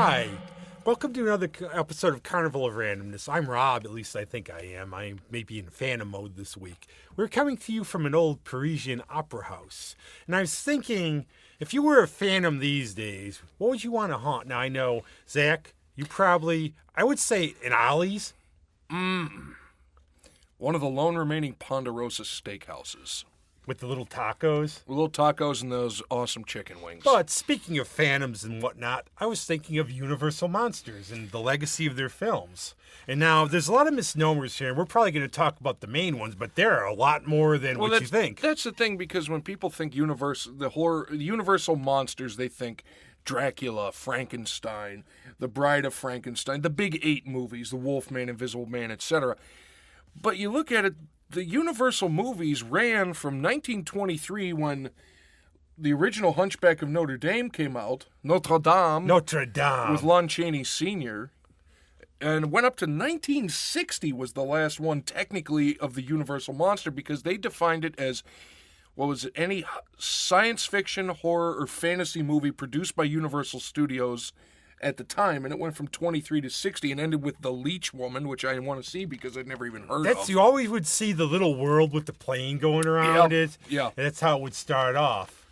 Hi. Welcome to another episode of Carnival of Randomness. I'm Rob, at least I think I am. I may be in phantom mode this week. We're coming to you from an old Parisian opera house. And I was thinking, if you were a phantom these days, what would you want to haunt? Now, I know, Zach, you probably, I would say an Ollie's. One of the lone remaining Ponderosa steakhouses. With the little tacos. With little tacos and those awesome chicken wings. But speaking of phantoms and whatnot, I was thinking of Universal Monsters and the legacy of their films. And now, there's a lot of misnomers here, and we're probably going to talk about the main ones, but there are a lot more than what you think. That's the thing, because when people think Universal Monsters, they think Dracula, Frankenstein, The Bride of Frankenstein, the big 8 movies, The Wolfman, Invisible Man, etc. But you look at it, the Universal movies ran from 1923, when the original Hunchback of Notre Dame came out, Notre Dame, with Lon Chaney Sr., and went up to 1960 was the last one technically of the Universal Monster, because they defined it as, what was it, any science fiction, horror, or fantasy movie produced by Universal Studios at the time, and it went from 23 to 60 and ended with The Leech Woman, which I want to see because I'd never even heard of. You always would see the little world with the plane going around it. Yeah. And that's how it would start off.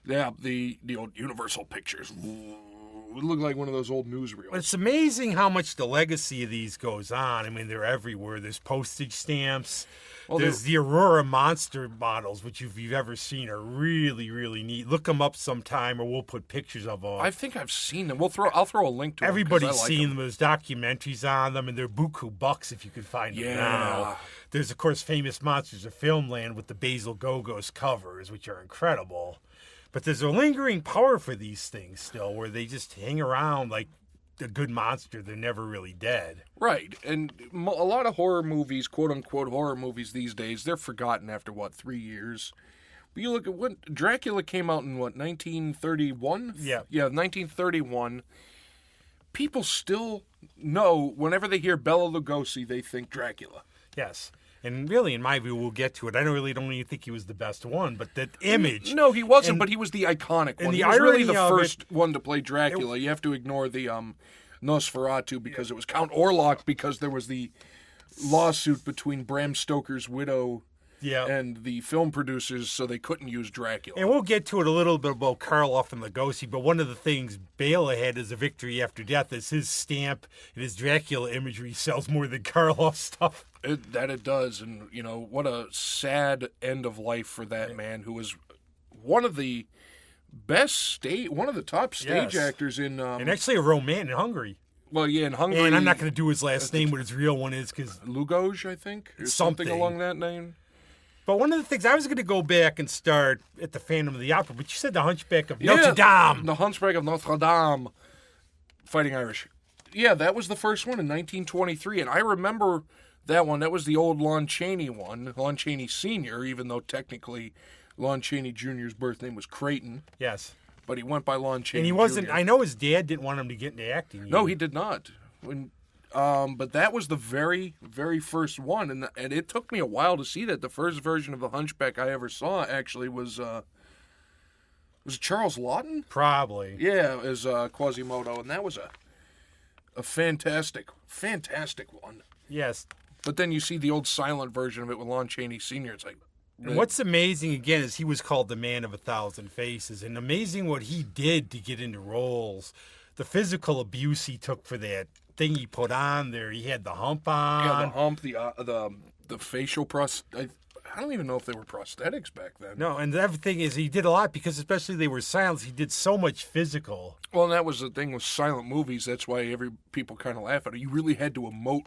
Yeah, the old Universal Pictures. It would look like one of those old newsreels. It's amazing how much the legacy of these goes on. I mean, they're everywhere. There's postage stamps. Well, there's the Aurora Monster models, which if you've ever seen are really, really neat. Look them up sometime, or we'll put pictures of them. I think I've seen them. I'll throw a link to them. Everybody's seen them. There's documentaries on them, and they're buku bucks if you can find them now. There's, of course, Famous Monsters of Filmland with the Basil Gogos covers, which are incredible. But there's a lingering power for these things still, where they just hang around like a good monster. They're never really dead. Right. And a lot of horror movies, quote-unquote horror movies these days, they're forgotten after, 3 years? But you look at when Dracula came out in, 1931? Yeah. Yeah, 1931. People still know, whenever they hear Bela Lugosi, they think Dracula. Yes. And really, in my view, we'll get to it. I don't even think he was the best one, but that image. No, he wasn't, but he was the iconic one. He was really the first one to play Dracula. You have to ignore the Nosferatu, because it was Count Orlok, because there was the lawsuit between Bram Stoker's widow and the film producers, so they couldn't use Dracula. And we'll get to it a little bit about Karloff and Lugosi, but one of the things Bela had as a victory after death is his stamp and his Dracula imagery sells more than Karloff stuff. It does, and what a sad end of life for that man, who was one of the top stage actors in, and actually a Roman in Hungary. Well, yeah, in Hungary. And I'm not going to do his last name, what his real one is, because Lugoj, I think, or something along that name. But one of the things, I was going to go back and start at the Phantom of the Opera, but you said the Hunchback of Notre Dame. The Hunchback of Notre Dame, Fighting Irish. Yeah, that was the first one in 1923, and I remember that one. That was the old Lon Chaney one, Lon Chaney Sr., even though technically Lon Chaney Jr.'s birth name was Creighton. Yes. But he went by Lon Chaney And he wasn't, Jr. I know his dad didn't want him to get into acting either. No, he did not. But that was the very, very first one, and it took me a while to see that. The first version of the Hunchback I ever saw actually was it Charles Laughton? Probably. Yeah, as Quasimodo, and that was a fantastic, fantastic one. Yes. But then you see the old silent version of it with Lon Chaney Sr. It's like... And what's amazing, again, is he was called the Man of 1,000 Faces, and amazing what he did to get into roles. The physical abuse he took for that thing he put on there. He had the hump on. Yeah, the hump, the facial I don't even know if they were prosthetics back then. No, and the other thing is he did a lot, because especially they were silent, he did so much physical. Well, and that was the thing with silent movies. That's why people kind of laugh at it. You really had to emote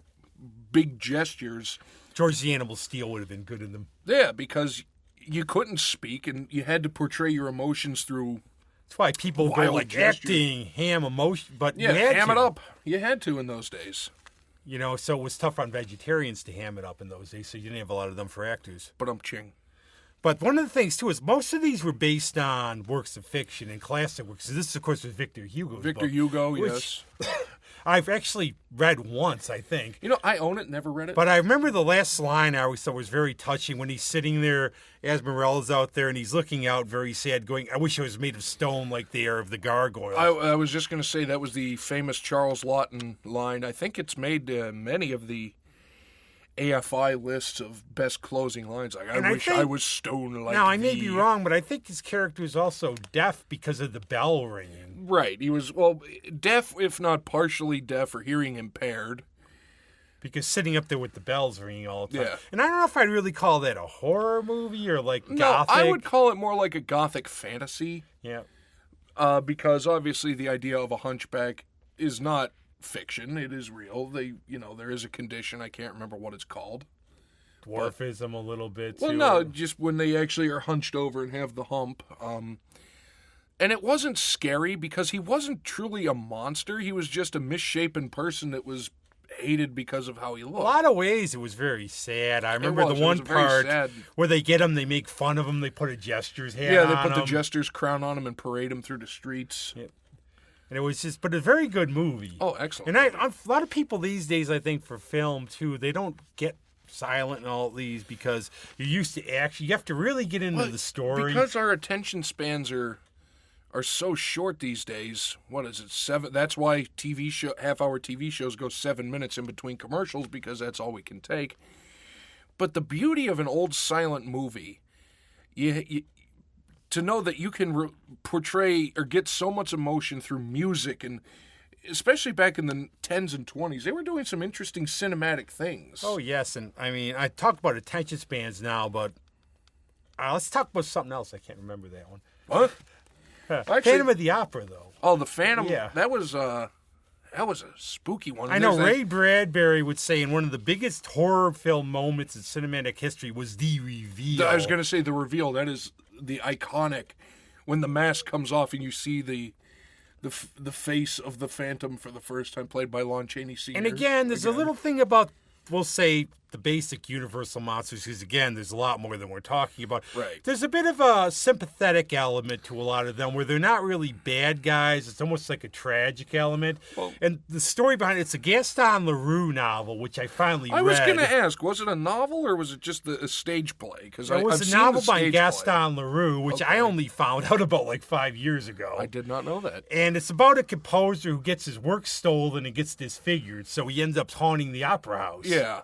big gestures. George the Animal Steel would have been good in them. Yeah, because you couldn't speak, and you had to portray your emotions through... That's why people go like acting, ham emotion, but yeah, you had ham to. It up. You had to in those days. So it was tough on vegetarians to ham it up in those days, so you didn't have a lot of them for actors. But one of the things, too, is most of these were based on works of fiction and classic works. So this, of course, was Victor Hugo's book. Hugo, yes. I've actually read once, I think. You know, I own it, never read it. But I remember the last line I always thought was very touching when he's sitting there, Esmeralda's out there, and he's looking out very sad, going, I wish I was made of stone like they are of the gargoyle. I was just going to say that was the famous Charles Laughton line. I think it's made many of the AFI lists of best closing lines. Like, I wish I was stone like Now, I may thee. be wrong, but I think his character is also deaf because of the bell ringing. Right. He was, well, deaf, if not partially deaf or hearing impaired. Because sitting up there with the bells ringing all the time. Yeah. And I don't know if I'd really call that a horror movie or like No, gothic. I would call it more like a gothic fantasy. Yeah. Because obviously the idea of a hunchback is not fiction. It is real. There is a condition. I can't remember what it's called. Dwarfism a little bit, too. Well, no, just when they actually are hunched over and have the hump. And it wasn't scary because he wasn't truly a monster. He was just a misshapen person that was hated because of how he looked. A lot of ways it was very sad. I remember the one part where they get him, they make fun of him, they put a jester's hat on him. Yeah, they put the jester's crown on him and parade him through the streets. Yeah. And it was just, but a very good movie. Oh, excellent. And a lot of people these days, I think, for film, too, they don't get silent and all these because you're used to action. You have to really get into the story. Because our attention spans are so short these days. What is it, 7? That's why half-hour TV shows go 7 minutes in between commercials, because that's all we can take. But the beauty of an old silent movie, to know that you can portray or get so much emotion through music, and especially back in the 10s and 20s, they were doing some interesting cinematic things. Oh, yes. And, I mean, I talk about attention spans now, but let's talk about something else. I can't remember that one. What? Actually, Phantom of the Opera, though. Oh, the Phantom. Yeah. That was a spooky one. I know Ray Bradbury would say in one of the biggest horror film moments in cinematic history was the reveal. I was going to say the reveal. That is the iconic, when the mask comes off and you see the face of the Phantom for the first time, played by Lon Chaney Sr. And again, there's a little thing about, we'll say, the basic Universal monsters, because again, there's a lot more than we're talking about. Right. There's a bit of a sympathetic element to a lot of them, where they're not really bad guys. It's almost like a tragic element. Well, and the story behind it's a Gaston Leroux novel, which I finally read. I was going to ask, was it a novel or was it just a stage play? Because it was a novel by Gaston Leroux, which I only found out about like 5 years ago. I did not know that. And it's about a composer who gets his work stolen and gets disfigured, so he ends up haunting the opera house. Yeah.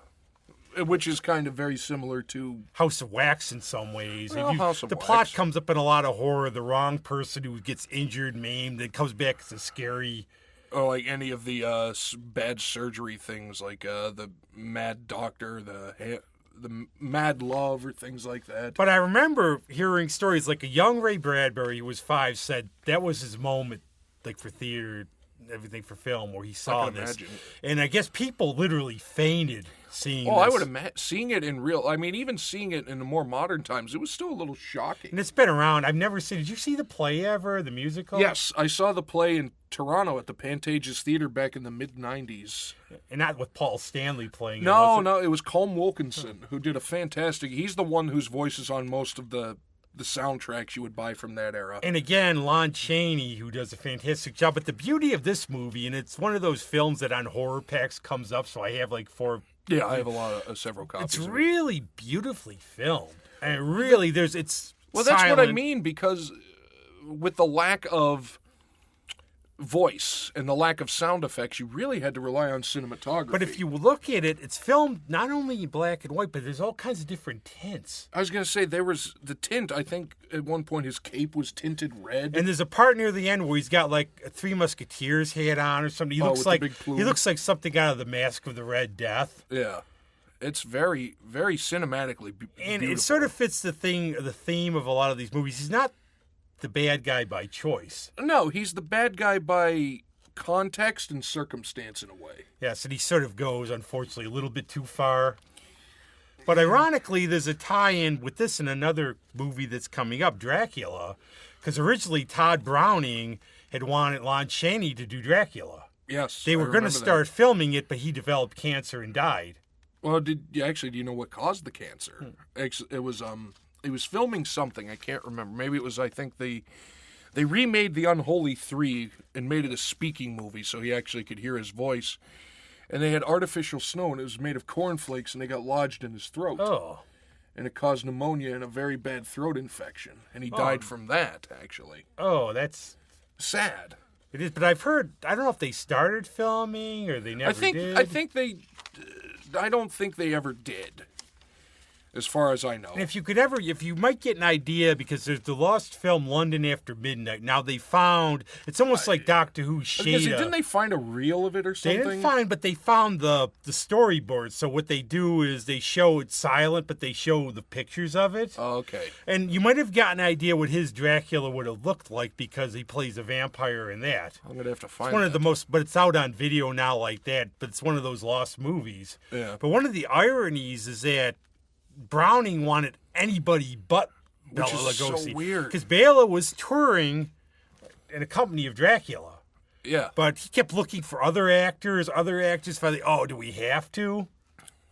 Which is kind of very similar to House of Wax in some ways. Well, House of the Wax. plot comes up in a lot of horror. The wrong person who gets injured, maimed, and comes back as a scary... Or like any of the bad surgery things, like the Mad Doctor, the Mad Love, or things like that. But I remember hearing stories like a young Ray Bradbury, who was 5, said that was his moment, like for theater, everything for film, where he saw this. Imagine. And I guess people literally fainted seeing this. I would imagine seeing it in real. I mean, even seeing it in the more modern times, it was still a little shocking. And it's been around. I've never seen. Did you see the play ever? The musical? Yes, I saw the play in Toronto at the Pantages Theatre back in the mid '90s. And not with Paul Stanley playing. No, it was Colm Wilkinson who did a fantastic. He's the one whose voice is on most of the soundtracks you would buy from that era. And again, Lon Chaney, who does a fantastic job. But the beauty of this movie, and it's one of those films that on horror packs comes up, so I have like 4. Yeah, I have several copies. It's really beautifully filmed. And really, it's well, that's silent. what I mean, because with the lack of voice and the lack of sound effects, you really had to rely on cinematography. But if you look at it, it's filmed not only in black and white, but there's all kinds of different tints. I was going to say, there was the tint. I think at one point his cape was tinted red. And there's a part near the end where he's got like a Three Musketeers hat on or something. He looks like something out of the Mask of the Red Death. Yeah. It's very, very cinematically beautiful. And it sort of fits the theme of a lot of these movies. He's not the bad guy by choice. No, he's the bad guy by context and circumstance in a way. Yes, and he sort of goes, unfortunately, a little bit too far. But ironically, there's a tie-in with this and another movie that's coming up, Dracula, because originally Todd Browning had wanted Lon Chaney to do Dracula. Yes, they were going to start filming it, but he developed cancer and died. Well, do you know what caused the cancer? It was he was filming something, I can't remember. Maybe it was, I think, the They remade The Unholy 3 and made it a speaking movie so he actually could hear his voice. And they had artificial snow, and it was made of cornflakes, and they got lodged in his throat. Oh. And it caused pneumonia and a very bad throat infection. And he died from that, actually. Oh, that's sad. It is, but I've heard, I don't know if they started filming or they never did. I don't think they ever did, as far as I know. And if you might get an idea, because there's the lost film London After Midnight. Now they found, it's almost like Doctor Who Shada. Didn't they find a reel of it or something? They didn't find, but they found the storyboard. So what they do is they show it silent, but they show the pictures of it. Oh, okay. And you might have gotten an idea what his Dracula would have looked like because he plays a vampire in that. I'm gonna have to find. It's one of the most, but it's out on video now like that. But it's one of those lost movies. Yeah. But one of the ironies is that Browning wanted anybody but Bela Lugosi. Which is so weird. Because Bela was touring in a company of Dracula. Yeah. But he kept looking for other actors. Finally, do we have to?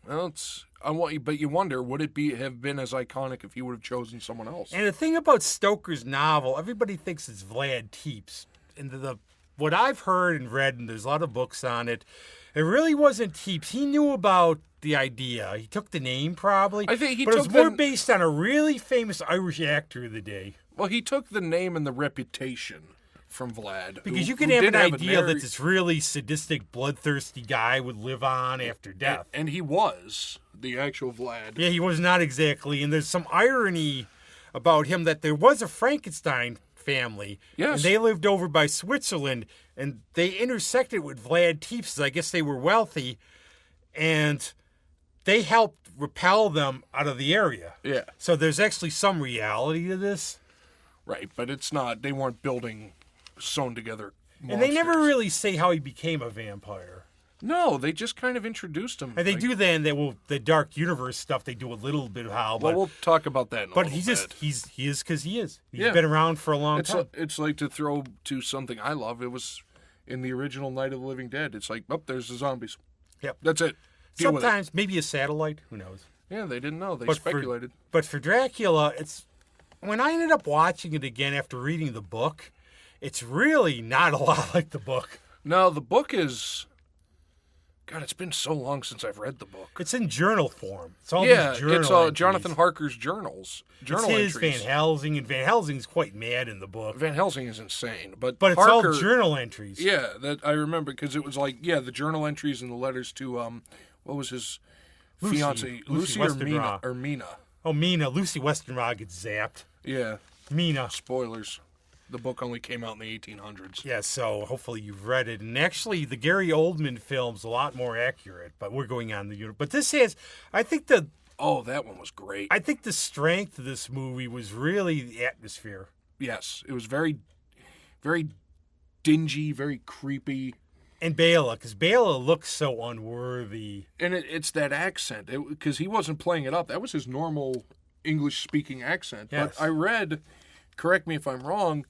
Well, but you wonder, would it have been as iconic if he would have chosen someone else? And the thing about Stoker's novel, everybody thinks it's Vlad Tepes. And what I've heard and read, and there's a lot of books on it, it really wasn't Tepes. He knew about the idea. He took the name probably. I think but it was more based on a really famous Irish actor of the day. Well, he took the name and the reputation from Vlad. Because you can have an idea that this really sadistic, bloodthirsty guy would live on after death. And he was the actual Vlad. Yeah, he was not exactly. And there's some irony about him that there was a Frankenstein family. Yes. And they lived over by Switzerland, and they intersected with Vlad Tepes. I guess they were wealthy, and they helped repel them out of the area. Yeah. So there's actually some reality to this. Right, but it's not, they weren't building sewn together monsters. And they never really say how he became a vampire. No, they just kind of introduced him. And they do that in the Dark Universe stuff. They do a little bit of how. Well, we'll talk about that in a little bit. He is because he is. He's been around for a long time. It's like, to throw to something I love. It was in the original Night of the Living Dead. It's like, there's the zombies. Yep. That's it. Sometimes maybe a satellite. Who knows? Yeah, they didn't know. They speculated. But for Dracula, when I ended up watching it again after reading the book, it's really not a lot like the book. No, the book is... God, it's been so long since I've read the book. It's in journal form. It's all these journal entries. Jonathan Harker's journal it's entries. Van Helsing, and Van Helsing's quite mad in the book. Van Helsing is insane, but it's Harker, all journal entries. Yeah, that I remember because it was like the journal entries and the letters to what was his fiance, Lucy or Mina. Oh, Mina. Lucy Westenra gets zapped. Yeah. Mina. Spoilers. The book only came out in the 1800s. Yeah, so hopefully you've read it. And actually, the Gary Oldman film's a lot more accurate, but we're going on the universe. But this has, I think that one was great. I think the strength of this movie was really the atmosphere. Yes, it was very, very dingy, very creepy. And Bela, because Bela looks so unworthy. And it's that accent, because he wasn't playing it up. That was his normal English-speaking accent. Yes. But I read, correct me if I'm wrong,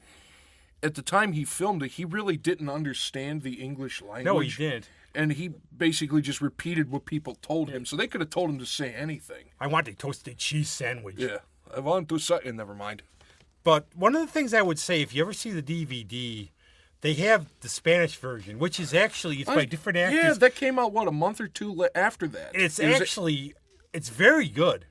at the time he filmed it, he really didn't understand the English language. No, he did. And he basically just repeated what people told him. So they could have told him to say anything. I want a toasted cheese sandwich. Yeah. I want to say... Never mind. But one of the things I would say, if you ever see the DVD, they have the Spanish version, which is actually, it's by different actors. Yeah, that came out, a month or two after that. It's it's very good.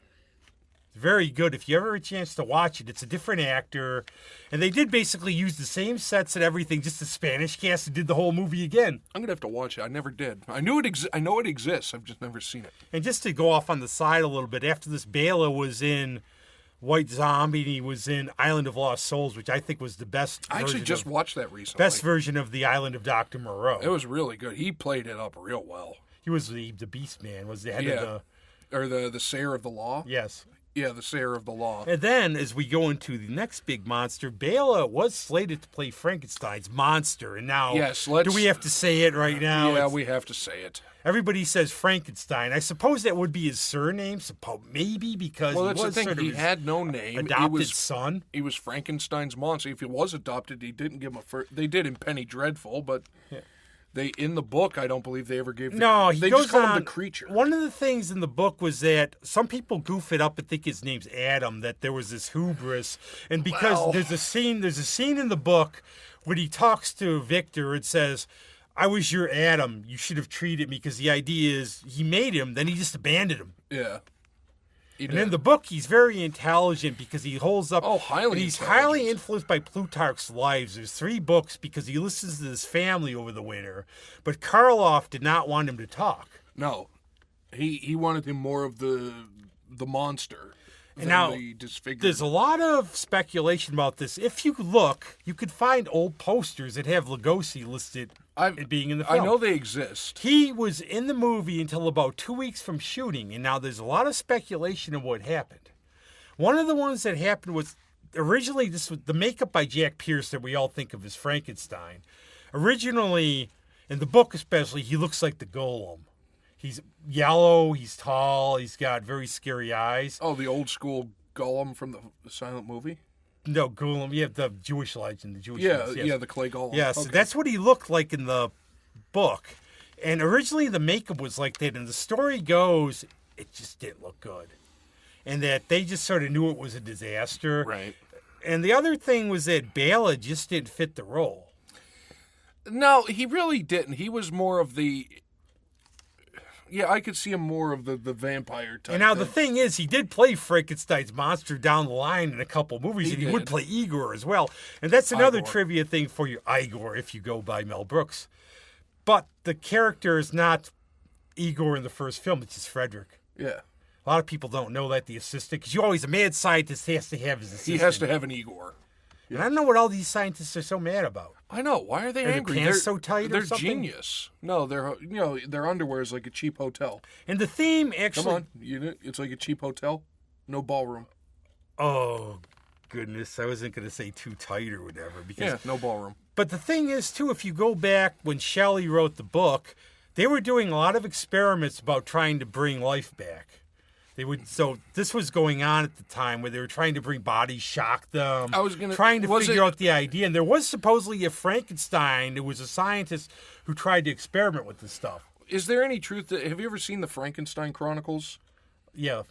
Very good. If you ever have a chance to watch it, it's a different actor. And they did basically use the same sets and everything, just the Spanish cast and did the whole movie again. I'm going to have to watch it. I never did. I know it exists. I've just never seen it. And just to go off on the side a little bit, after this, Bela was in White Zombie, and he was in Island of Lost Souls, which I think was the best I actually just watched that recently. Best version of the Island of Dr. Moreau. It was really good. He played it up real well. He was the Beast Man, was the head of the... Or the Sayer of the Law? Yes. Yeah, the Sayer of the Law. And then, as we go into the next big monster, Bela was slated to play Frankenstein's monster. And now, do we have to say it right now? Yeah, we have to say it. Everybody says Frankenstein. I suppose that would be his surname, maybe, because he was sort of he had no name. Adopted son. He was Frankenstein's monster. If he was adopted, he didn't give him they did in Penny Dreadful, but In the book, I don't believe they ever gave. They just call him on, the creature. One of the things in the book was that some people goof it up and think his name's Adam. That there was this hubris, and because there's a scene in the book when he talks to Victor and says, "I was your Adam. You should have treated me," because the idea is he made him, then he just abandoned him. Yeah. And in the book, he's very intelligent because he holds up. Oh, highly. And he's highly influenced by Plutarch's Lives. There's 3 books because he listens to his family over the winter. But Karloff did not want him to talk. No, he wanted him more of the monster. And now, there's a lot of speculation about this. If you look, you could find old posters that have Lugosi listed being in the film. I know they exist. He was in the movie until about 2 weeks from shooting, and now there's a lot of speculation of what happened. One of the ones that happened was, originally, this was the makeup by Jack Pierce that we all think of as Frankenstein. Originally, in the book especially, he looks like the Golem. He's yellow, he's tall, he's got very scary eyes. Oh, the old school Golem from the silent movie? No, Golem. You have the Jewish legend, the Jewish myth, yes. Yeah, the clay Golem. Yes, okay. That's what he looked like in the book. And originally the makeup was like that, and the story goes, it just didn't look good. And that they just sort of knew it was a disaster. Right. And the other thing was that Bala just didn't fit the role. No, he really didn't. He was more of the... Yeah, I could see him more of the vampire type. And now the thing is, he did play Frankenstein's monster down the line in a couple movies, and he would play Igor as well. And that's another trivia thing for you, Igor, if you go by Mel Brooks. But the character is not Igor in the first film, it's just Frederick. Yeah. A lot of people don't know that, the assistant, because you always, a mad scientist has to have his assistant. He has to have an Igor. And I don't know what all these scientists are so mad about. I know. Why are they angry? Their pants so tight they're or something? genius. No, their underwear is like a cheap hotel. And the theme actually... Come on. It's like a cheap hotel. No ballroom. Oh, goodness. I wasn't going to say too tight or whatever. Because, no ballroom. But the thing is, too, if you go back when Shelley wrote the book, they were doing a lot of experiments about trying to bring life back. So this was going on at the time where they were trying to bring bodies, shock them, trying to figure out the idea. And there was supposedly a Frankenstein who was a scientist who tried to experiment with this stuff. Is there any truth to... Have you ever seen the Frankenstein Chronicles? Yeah.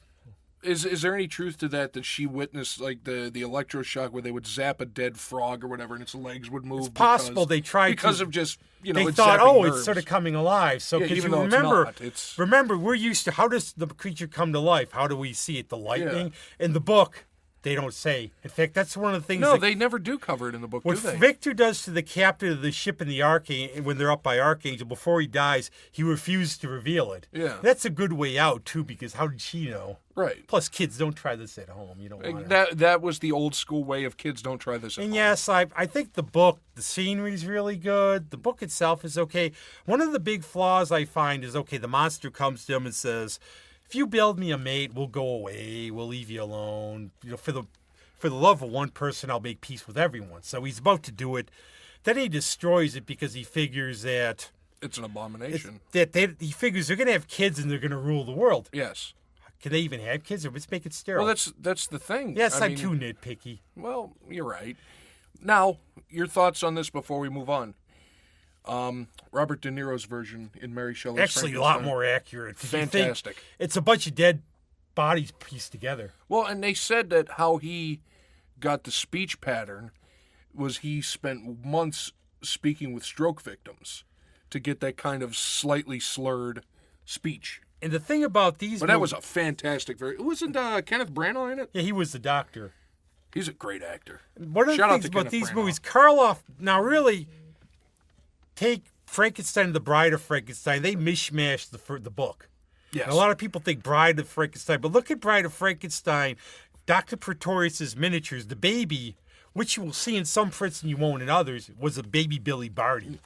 Is there any truth to that she witnessed like the electroshock where they would zap a dead frog or whatever and its legs would move? It's possible they tried because of just they it's thought, nerves. It's sort of coming alive. So because even you though remember we're used to how does the creature come to life? How do we see it? The lightning in the book. They don't say. In fact, that's one of the things. No, they never do cover it in the book, do they? What Victor does to the captain of the ship in the Archangel, when they're up by Archangel, before he dies, he refuses to reveal it. Yeah. That's a good way out, too, because how did she know? Right. Plus, kids, don't try this at home. You don't want to. That was the old school way of kids don't try this at home. And yes, I think the book, the scenery's really good. The book itself is okay. One of the big flaws I find is, the monster comes to him and says, if you build me a mate, we'll go away. We'll leave you alone. For the love of one person, I'll make peace with everyone. So he's about to do it. Then he destroys it because he figures that... It's an abomination. He figures they're going to have kids and they're going to rule the world. Yes. Can they even have kids, or let's make it sterile? Well, that's the thing. Yes, I'm too nitpicky. Well, you're right. Now, your thoughts on this before we move on. Robert De Niro's version in Mary Shelley's Actually, a lot more accurate. Fantastic. It's a bunch of dead bodies pieced together. Well, and they said that how he got the speech pattern was he spent months speaking with stroke victims to get that kind of slightly slurred speech. And the thing about these... But that was a fantastic... Wasn't Kenneth Branagh in it? Yeah, he was the doctor. He's a great actor. One of the things about these movies, Karloff... Now, really, take Frankenstein and the Bride of Frankenstein. They mishmashed the book. Yes. And a lot of people think Bride of Frankenstein. But look at Bride of Frankenstein. Dr. Pretorius's miniatures, the baby, which you will see in some prints and you won't in others, was a baby Billy Barty.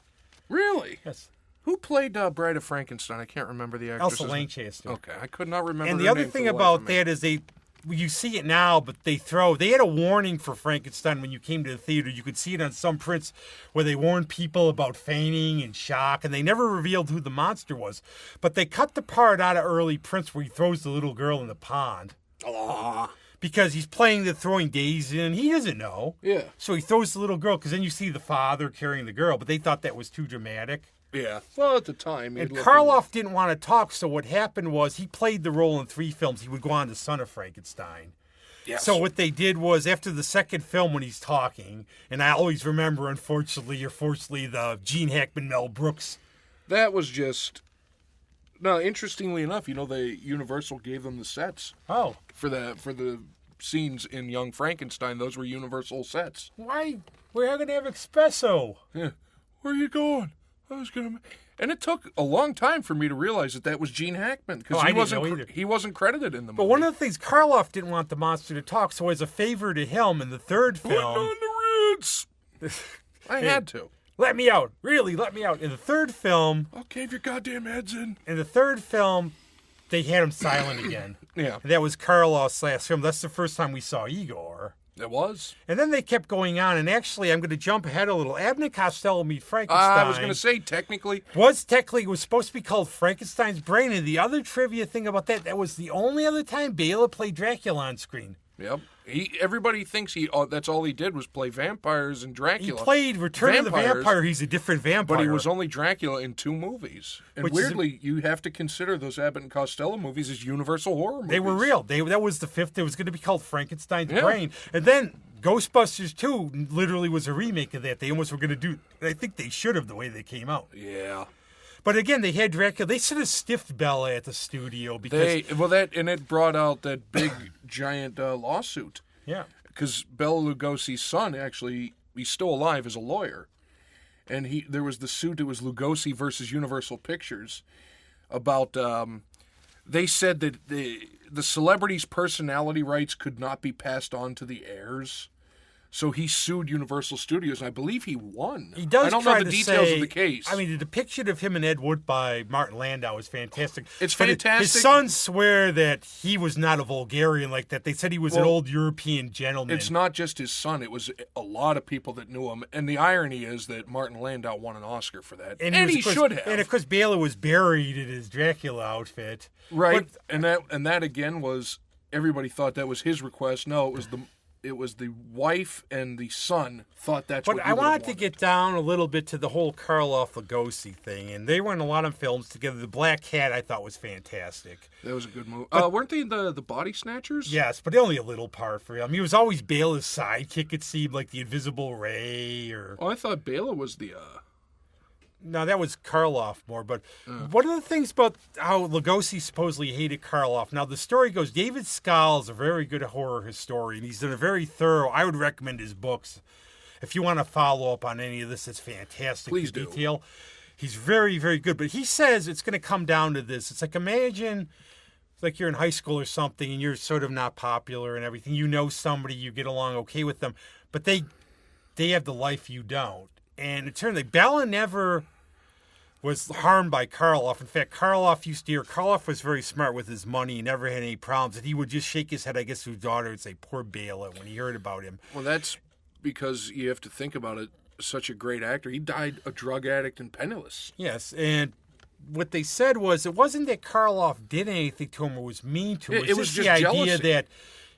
Really? Yes. Who played Bride of Frankenstein? I can't remember the actress. Elsa Lanchester. Okay, I could not remember. And the other thing about that is you see it now, but they had a warning for Frankenstein when you came to the theater. You could see it on some prints where they warned people about fainting and shock, and they never revealed who the monster was. But they cut the part out of early prints where he throws the little girl in the pond. Oh. Because he's playing the throwing daisies in, he doesn't know. Yeah. So he throws the little girl, because then you see the father carrying the girl, but they thought that was too dramatic. Yeah. Well, at the time. And Karloff didn't want to talk, so what happened was he played the role in 3 films. He would go on to Son of Frankenstein. Yes. So what they did was, after the second film when he's talking, and I always remember, unfortunately or fortunately, the Gene Hackman, Mel Brooks. That was just... No, interestingly enough, the Universal gave them the sets. Oh. For the scenes in Young Frankenstein. Those were Universal sets. Why? We're going to have espresso. Yeah. Where are you going? And it took a long time for me to realize that was Gene Hackman, because he wasn't credited in the movie. But one of the things, Karloff didn't want the monster to talk, so as a favor to him, in the third film... Putting on the Ritz! I had to. Let me out. Really, let me out. In the third film... I'll cave your goddamn heads in. In the third film, they had him silent again. Yeah. And that was Karloff's last film. That's the first time we saw Igor. It was. And then they kept going on, and actually, I'm going to jump ahead a little. Abbott and Costello Meet Frankenstein. I was going to say, technically... was supposed to be called Frankenstein's Brain, and the other trivia thing about that was the only other time Bela played Dracula on screen. Yep. Everybody thinks that's all he did was play vampires and Dracula. He played Return of the Vampire. He's a different vampire. But he was only Dracula in 2 movies. And weirdly, you have to consider those Abbott and Costello movies as Universal horror movies. They were real. That was the 5th. It was going to be called Frankenstein's Brain. And then Ghostbusters 2 literally was a remake of that. They almost were going to do... I think they should have, the way they came out. Yeah. But again, they had Dracula. They sort of stiffed Bela at the studio because... it brought out that big, giant lawsuit. Yeah. Because Bela Lugosi's son, actually, he's still alive as a lawyer. And there was the suit, it was Lugosi versus Universal Pictures, about... they said that the celebrity's personality rights could not be passed on to the heirs. So he sued Universal Studios, and I believe he won. He does. I don't know the details of the case. I mean, the depiction of him and Ed Wood by Martin Landau is fantastic. It's fantastic. His sons swear that he was not a vulgarian like that. They said he was an old European gentleman. It's not just his son. It was a lot of people that knew him. And the irony is that Martin Landau won an Oscar for that. And he should have. And, of course, Bela was buried in his Dracula outfit. Right. But, and that, again, was... Everybody thought that was his request. No, it was the wife and the son thought that's what he But I wanted to wanted. get down a little bit to the whole Karloff Lugosi thing, and they were in a lot of films together. The Black Cat I thought was fantastic. That was a good movie. Weren't they the Body Snatchers? Yes, but only a little part for him. He was always Bela's sidekick, it seemed, like the Invisible Ray or... Oh, I thought Bela was the... No, that was Karloff more, but one of the things about how Lugosi supposedly hated Karloff, now the story goes, David Skal is a very good horror historian. He's done a very thorough, I would recommend his books. If you want to follow up on any of this, it's fantastic. Please the do. Detail. He's very, very good, but he says it's going to come down to this. It's like, imagine like you're in high school or something and you're sort of not popular and everything. You know somebody, you get along okay with them, but they have the life you don't. And it turned like Bela never was harmed by Karloff. In fact, Karloff was very smart with his money. He never had any problems. And he would just shake his head, I guess, to his daughter and say, poor Bela, when he heard about him. Well, that's because you have to think about it. Such a great actor. He died a drug addict and penniless. Yes, and what they said was it wasn't that Karloff did anything to him or was mean to him. It was just the idea jealousy. that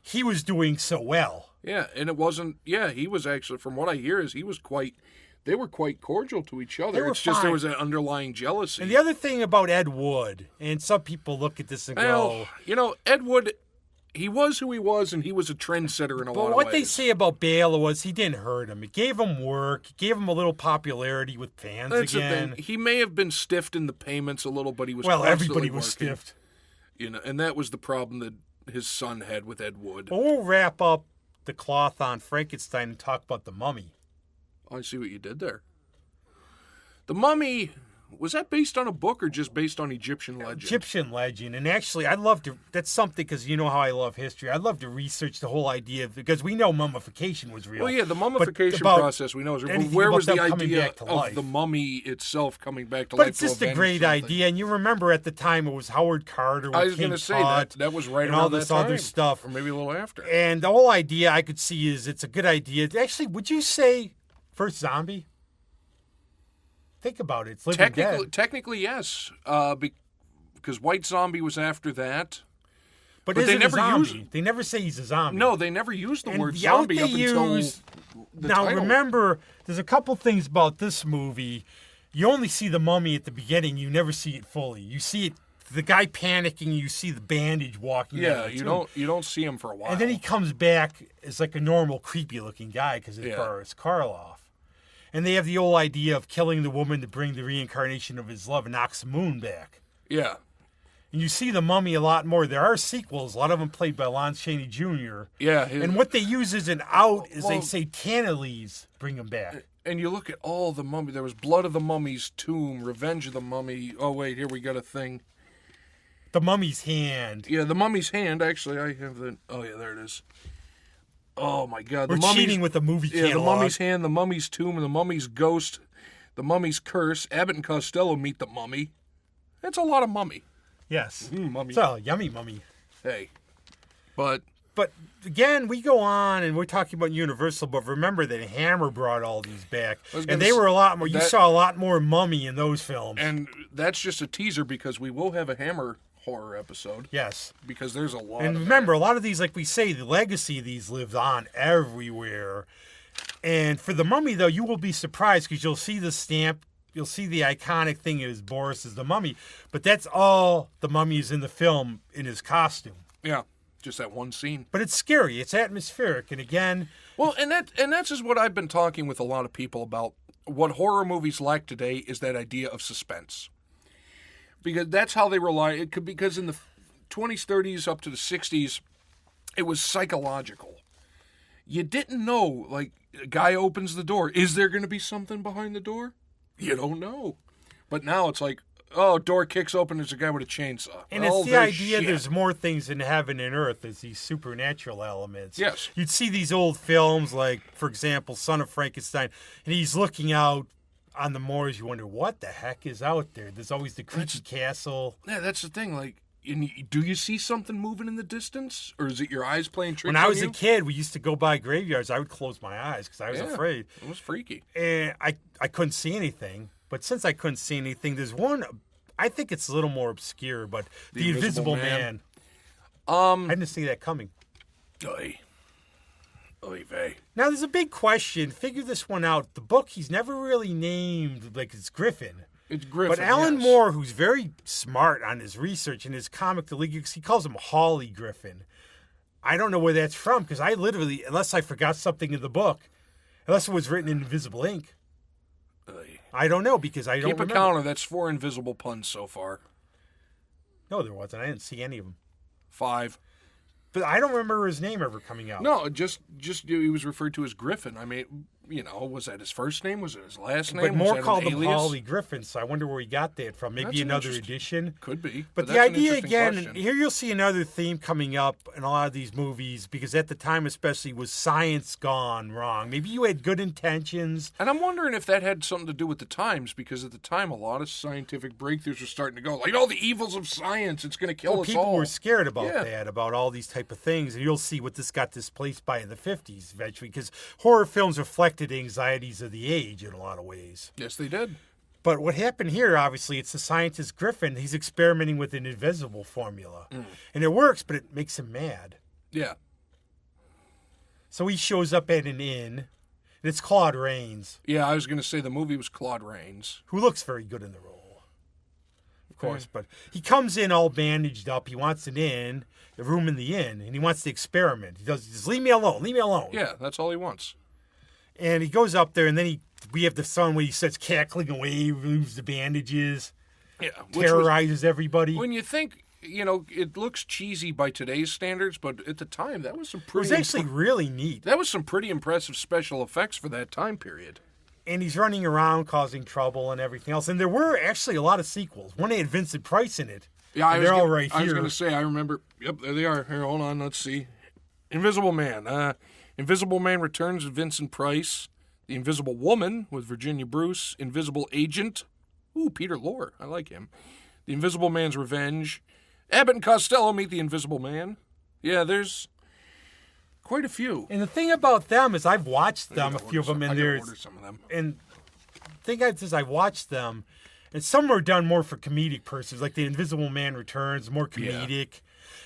he was doing so well. Yeah, and it wasn't... Yeah, he was actually... From what I hear is he was quite... They were quite cordial to each other. It's just there was an underlying jealousy. And the other thing about Ed Wood, and some people look at this and go... Ed Wood... He was who he was, and he was a trendsetter in a lot of ways. But what they say about Bela was he didn't hurt him. It gave him work. It gave him a little popularity with fans That's again. The thing. He may have been stiffed in the payments a little, but he was everybody was working, stiffed. And that was the problem that his son had with Ed Wood. Well, we'll wrap up the cloth on Frankenstein and talk about the Mummy. I see what you did there. The Mummy... Was that based on a book or just based on Egyptian legend? Egyptian legend. And actually, I'd love to... That's something, because you know how I love history. I'd love to research the whole idea of... Because we know mummification was real. Well, yeah, the mummification process we know is real. But where was the idea of the mummy itself coming back to life? But it's just a great idea. And you remember at the time it was Howard Carter with I was going to say that was right and around all this that time, other stuff. Or maybe a little after. And the whole idea I could see is it's a good idea. Actually, would you say first zombie? Think about it. It's Living Dead. Technically, yes. Because White Zombie was after that. But they never They never say he's a zombie. No, they never used the word zombie up until the Now, title. remember, there's a couple things about this movie. you only see the mummy at the beginning. You never see it fully. You see it, the guy panicking. You see the bandage walking. Yeah, you don't see him for a while. And then he comes back as like a normal, creepy-looking guy because it's Boris Karloff. And they have the old idea of killing the woman to bring the reincarnation of his love and knocks the moon back. Yeah. And you see the mummy a lot more. There are sequels, a lot of them played by Lon Chaney Jr. Yeah. And what they use as an out is they say Tannelese bring him back. And you look at all the mummy. There was Blood of the Mummy's Tomb, Revenge of the Mummy. Oh, wait, here we got a thing. The Mummy's Hand. Yeah, the Mummy's Hand. Actually, I have the... Oh, yeah, there it is. Oh, my God. We're cheating with the movie catalog. Yeah, the Mummy's Hand, the Mummy's Tomb, and the Mummy's Ghost, the Mummy's Curse. Abbott and Costello meet the mummy. That's a lot of mummy. Yes. Mummy. It's a yummy mummy. Hey. But again, we go on and we're talking about Universal, but remember that Hammer brought all these back. And they were a lot more. You saw a lot more mummy in those films. And that's just a teaser because we will have a Hammer horror episode. Yes. Because there's a lot. And remember, a lot of these, like we say, the legacy of these lives on everywhere. And for the mummy, though, you will be surprised because you'll see the stamp. You'll see the iconic thing is Boris is the mummy. But that's all the mummy is in the film in his costume. Yeah. Just that one scene. But it's scary. It's atmospheric. And again... Well, and that's just what I've been talking with a lot of people about. What horror movies lack today is that idea of suspense. Because that's how they rely... Because in the 20s, 30s, up to the 60s, it was psychological. You didn't know, like, a guy opens the door. Is there going to be something behind the door? You don't know. But now it's like... Oh, door kicks open, there's a guy with a chainsaw. And it's the idea there's more things in heaven and earth. There's these supernatural elements. Yes. You'd see these old films like, for example, Son of Frankenstein, and he's looking out on the moors. You wonder, what the heck is out there? There's always the creepy castle. Yeah, that's the thing. Like, do you see something moving in the distance? Or is it your eyes playing tricks on you? When I was a kid, we used to go by graveyards. I would close my eyes because I was afraid. It was freaky. And I couldn't see anything. But since I couldn't see anything, there's one... I think it's a little more obscure, but The Invisible Man. I didn't see that coming. Oy vey. Now, there's a big question. Figure this one out. The book, he's never really named, like, it's Griffin. It's Griffin, But Alan Moore, who's very smart on his research in his comic, The League, he calls him Hawley Griffin. I don't know where that's from, because I literally, unless I forgot something in the book, unless it was written in invisible ink, I don't know, because I don't remember. Keep a counter. That's 4 invisible puns so far. No, there wasn't. I didn't see any of them. 5. But I don't remember his name ever coming out. No, just he was referred to as Griffin. I mean, was that his first name? Was it his last name? But Moore was called him him Hawley Griffin, so I wonder where he got that from. Maybe another edition? Could be. But the idea, again, and here you'll see another theme coming up in a lot of these movies, because at the time especially was science gone wrong. Maybe you had good intentions. And I'm wondering if that had something to do with the times, because at the time a lot of scientific breakthroughs were starting to go, like, the evils of science, it's going to kill us all. People were scared about that, about all these type of things, and you'll see what this got displaced by in the 50s eventually, because horror films reflected anxieties of the age in a lot of ways. Yes, they did. But what happened here, obviously, it's the scientist Griffin. He's experimenting with an invisible formula. And it works, but it makes him mad. Yeah. So he shows up at an inn, and it's Claude Rains. Yeah, I was going to say the movie was Claude Rains. Who looks very good in the role, of course. But he comes in all bandaged up. He wants an inn, a room in the inn, and he wants to experiment. He just leave me alone, leave me alone. Yeah, that's all he wants. And he goes up there, and then we have the son where he starts cackling away, removes the bandages, terrorizes everybody. When you think, it looks cheesy by today's standards, but at the time, that was some pretty... It was actually really neat. That was some pretty impressive special effects for that time period. And he's running around causing trouble and everything else. And there were actually a lot of sequels. One had Vincent Price in it. Yeah, they're all right here. I was going to say, I remember... Yep, there they are. Here, hold on, let's see. Invisible Man. Invisible Man Returns with Vincent Price. The Invisible Woman with Virginia Bruce. Invisible Agent. Ooh, Peter Lorre. I like him. The Invisible Man's Revenge. Abbott and Costello meet the Invisible Man. Yeah, there's quite a few. And the thing about them is I've watched them, a few of them, and there's... order some of them. And the thing is I've watched them, and some are done more for comedic purposes, like The Invisible Man Returns, more comedic. Yeah.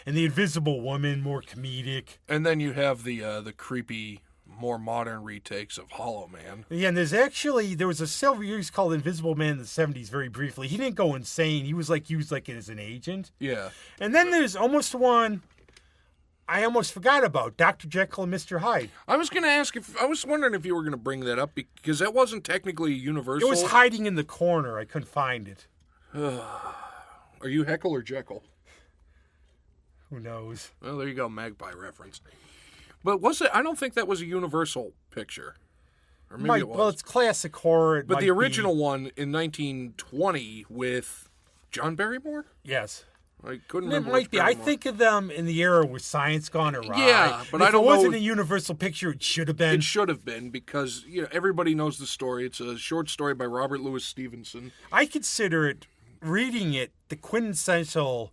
And The Invisible Woman, more comedic. And then you have the creepy more modern retakes of Hollow Man. Yeah, and there was a series called Invisible Man in the 70s very briefly. He didn't go insane. He was used like as an agent. Yeah. And then there's almost one I almost forgot about, Dr. Jekyll and Mr. Hyde. I was going to ask I was wondering if you were going to bring that up because that wasn't technically a Universal. It was hiding in the corner. I couldn't find it. Are you Heckle or Jekyll? Who knows? Well, there you go, Magpie reference. But was it? I don't think that was a Universal picture. Or maybe it was. Well, it's classic horror. But the original one in 1920 with John Barrymore? Yes. I couldn't It remember. might be. I think of them in the era where science gone awry. Yeah, but and I don't if it know wasn't a Universal picture, it should have been. It should have been because everybody knows the story. It's a short story by Robert Louis Stevenson. I consider it, reading it, the quintessential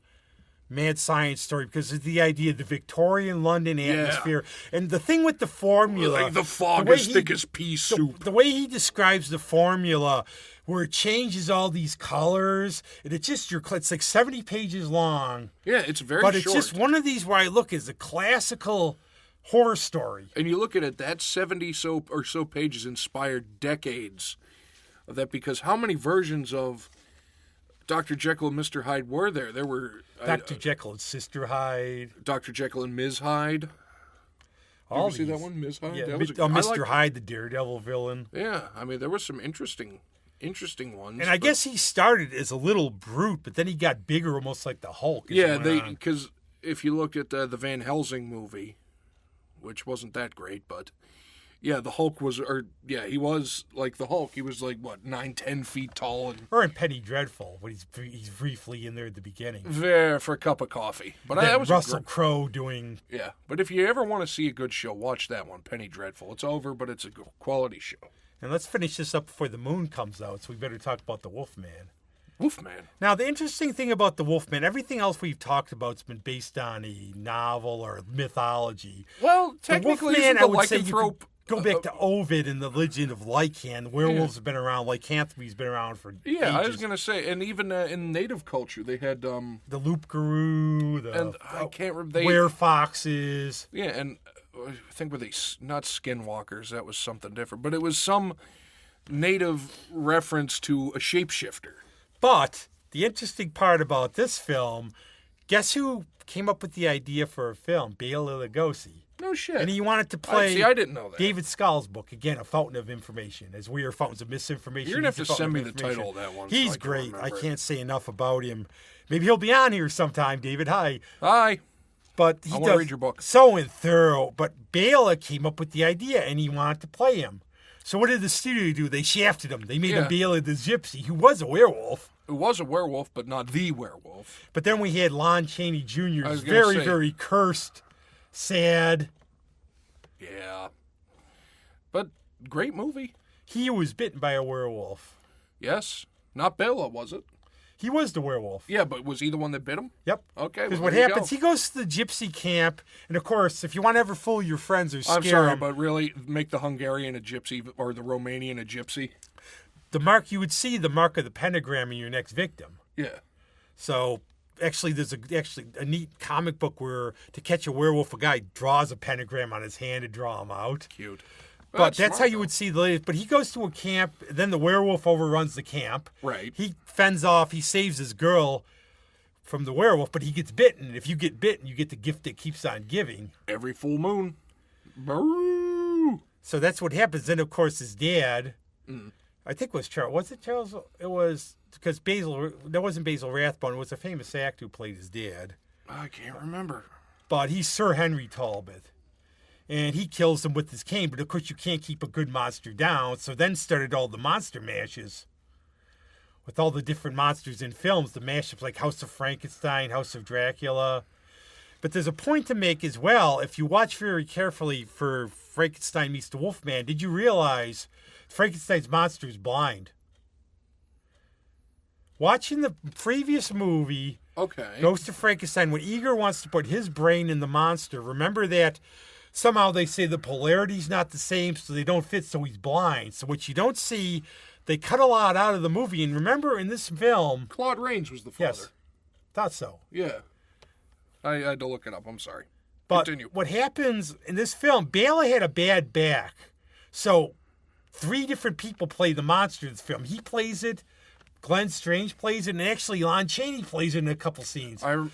mad science story because of the idea of the Victorian London atmosphere. And the thing with the formula. Like the fog as thick as pea soup. The way he describes the formula where it changes all these colors. And it's like 70 pages long. Yeah, it's very short. But short. it's just one of these where I look as a classical horror story. And you look at it, that 70 or so pages inspired decades of that because how many versions of Dr. Jekyll and Mr. Hyde were there? There were... Dr. Jekyll and Sister Hyde. Dr. Jekyll and Ms. Hyde. Did you ever see that one, Ms. Hyde? Yeah, that was Mr. Hyde, the Daredevil villain. Yeah, I mean, there was some interesting ones. And I guess he started as a little brute, but then he got bigger, almost like the Hulk. Yeah, because if you look at the Van Helsing movie, which wasn't that great, but yeah, the Hulk he was like the Hulk. He was like, 9-10 feet tall. Or in Penny Dreadful, when he's briefly in there at the beginning. There for a cup of coffee. But that was Russell Crowe doing... Yeah, but if you ever want to see a good show, watch that one, Penny Dreadful. It's over, but it's a quality show. And let's finish this up before the moon comes out, so we better talk about the Wolfman. Wolfman? Now, the interesting thing about the Wolfman, everything else we've talked about has been based on a novel or mythology. Well, technically, the Wolfman, I would say you go back to Ovid and the legend of Lycan. Werewolves have been around. Lycanthropy's been around for ages. I was going to say, and even in native culture, they had... the Loup-Garou, and I can't remember... Werefoxes. Yeah, and I think were they not skinwalkers? That was something different. But it was some native reference to a shapeshifter. But the interesting part about this film, guess who came up with the idea for a film? Bela Lugosi. No shit. And he wanted to play I didn't know that. David Scull's book. Again, a fountain of information. As we are fountains of misinformation. You're going to have to send me the title of that one. He's great. I can't say enough about him. Maybe he'll be on here sometime, David. Hi. Hi. But I want to read your book. So thorough. But Bela came up with the idea, and he wanted to play him. So what did the studio do? They shafted him. They made him Bela the Gypsy, who was a werewolf. Who was a werewolf, but not the werewolf. But then we had Lon Chaney Jr., very cursed, sad. Yeah. But great movie. He was bitten by a werewolf. Yes. Not Bela, was it? He was the werewolf. Yeah, but was he the one that bit him? Yep. Okay. Because what happens, he goes to the gypsy camp, and of course, if you want to ever fool your friends or scare I'm sorry, them, but really make the Hungarian a gypsy or the Romanian a gypsy. You would see the mark of the pentagram in your next victim. Yeah. So actually, there's a neat comic book where to catch a werewolf, a guy draws a pentagram on his hand to draw him out. Cute. But that's how you would see the latest. But he goes to a camp, then the werewolf overruns the camp. Right. He fends off, he saves his girl from the werewolf, but he gets bitten. If you get bitten, you get the gift that keeps on giving. Every full moon. Boo! So that's what happens. Then, of course, his dad, I think it was Charles. Was it Charles? It was, because that wasn't Basil Rathbone. It was a famous actor who played his dad. I can't remember. But he's Sir Henry Talbot. And he kills him with his cane, but of course you can't keep a good monster down. So then started all the monster mashes. With all the different monsters in films, the mashups like House of Frankenstein, House of Dracula. But there's a point to make as well. If you watch very carefully for Frankenstein meets the Wolfman, did you realize Frankenstein's monster is blind? Watching the previous movie, Ghost of Frankenstein, when Eager wants to put his brain in the monster, remember that somehow they say the polarity's not the same, so they don't fit, so he's blind. So what you don't see, they cut a lot out of the movie. And remember, in this film... Claude Rains was the father. Yes. Thought so. Yeah. I had to look it up. I'm sorry. But Continue. what happens in this film, Bela had a bad back. So 3 different people play the monster in this film. He plays it, Glenn Strange plays it, and actually Lon Chaney plays it in a couple scenes. I remember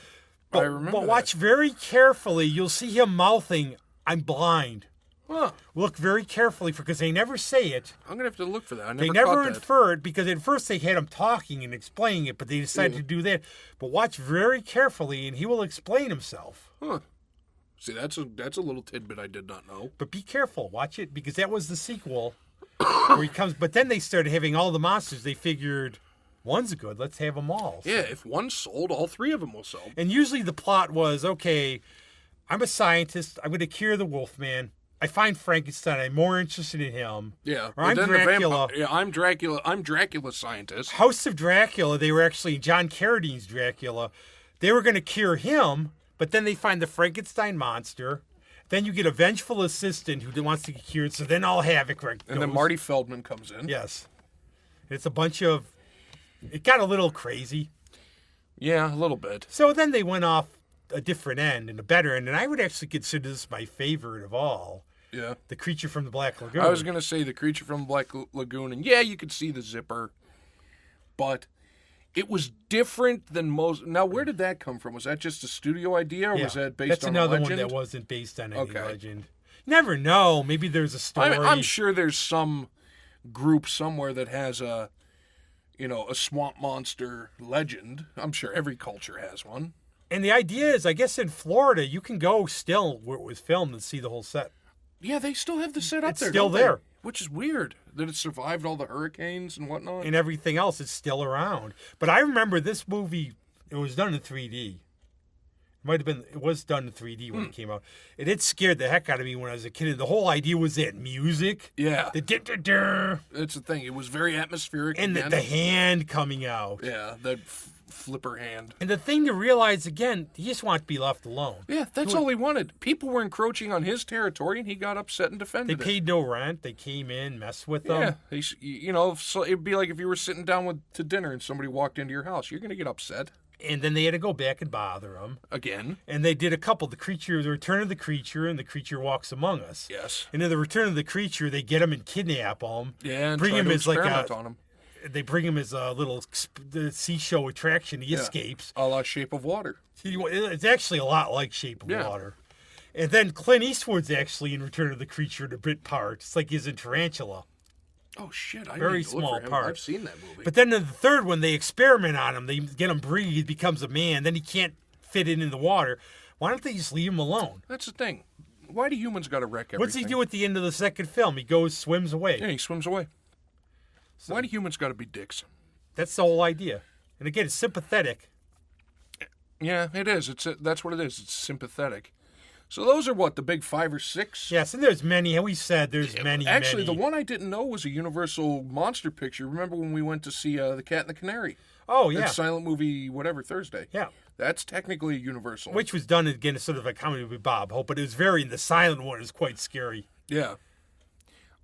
But that. watch very carefully. You'll see him mouthing, "I'm blind." Huh. Look very carefully because they never say it. I'm going to have to look for that. I They never never caught that. infer it because at first they had him talking and explaining it, but they decided to do that. But watch very carefully and he will explain himself. Huh. See, that's a little tidbit I did not know. But be careful. Watch it because that was the sequel where he comes. But then they started having all the monsters. They figured, one's good. Let's have them all. Yeah, if one sold, all 3 of them will sell. And usually the plot was, okay, I'm a scientist. I'm going to cure the Wolfman. I find Frankenstein. I'm more interested in him. Yeah. Or I'm then the Dracula. Yeah, I'm Dracula. I'm Dracula's scientist. House of Dracula, they were actually John Carradine's Dracula. They were going to cure him, but then they find the Frankenstein monster. Then you get a vengeful assistant who wants to get cured, so then all havoc goes. And then Marty Feldman comes in. Yes. It's a bunch of... It got a little crazy. Yeah, a little bit. So then they went off a different end and a better end, and I would actually consider this my favorite of all. Yeah. The Creature from the Black Lagoon. I was going to say the Creature from the Black Lagoon, and yeah, you could see the zipper, but it was different than most. Now, where did that come from? Was that just a studio idea, or was that based That's on another a legend? one that wasn't based on any Okay. legend. Never know. Maybe there's a story. I'm sure there's some group somewhere that has a swamp monster legend. I'm sure every culture has one. And the idea is, I guess in Florida, you can go still where it was filmed and see the whole set. Yeah, they still have the set up It's there. still don't they? there. Which is weird that it survived all the hurricanes and whatnot. And everything else is still around. But I remember this movie, it was done in 3D. It was done in 3D when it came out. And it scared the heck out of me when I was a kid. And the whole idea was that music. Yeah. The da-da-da. That's the thing. It was very atmospheric. And again. the hand coming out. Yeah, that flipper hand. And the thing to realize, again, he just wanted to be left alone. Yeah, that's all he wanted. People were encroaching on his territory, and he got upset and They defended it. paid no rent. They came in, messed with them. Yeah, so it'd be like if you were sitting down to dinner and somebody walked into your house. You're going to get upset. And then they had to go back and bother him. Again. And they did a couple. The Return of the Creature, and The Creature Walks Among Us. Yes. And in The Return of the Creature, they get him and kidnap him. Yeah, and bring try him to as like experiment a. on him. They bring him as a little the sea show attraction. He escapes. A la Shape of Water. It's actually a lot like Shape of Water. And then Clint Eastwood's actually in Return of the Creature in a bit part. It's like he's in Tarantula. Oh, shit. I Very need to look small for him. part. I've seen that movie. But then in the third one, they experiment on him. They get him breathe. He becomes a man. Then he can't fit in the water. Why don't they just leave him alone? That's the thing. Why do humans got to wreck everything? What's he do at the end of the second film? He goes, swims away. Yeah, he swims away. Why do humans got to be dicks? That's the whole idea. And again, it's sympathetic. Yeah, it is. That's what it is. It's sympathetic. So those are what, the big 5 or 6? Yes, and there's many. We said there's many. Actually, many. the one I didn't know was a Universal monster picture. Remember when we went to see The Cat and the Canary? Oh, yeah. That silent movie, whatever, Thursday. Yeah. That's technically a Universal. Which was done, again, as sort of a comedy with Bob Hope, but it was the silent one is quite scary. Yeah.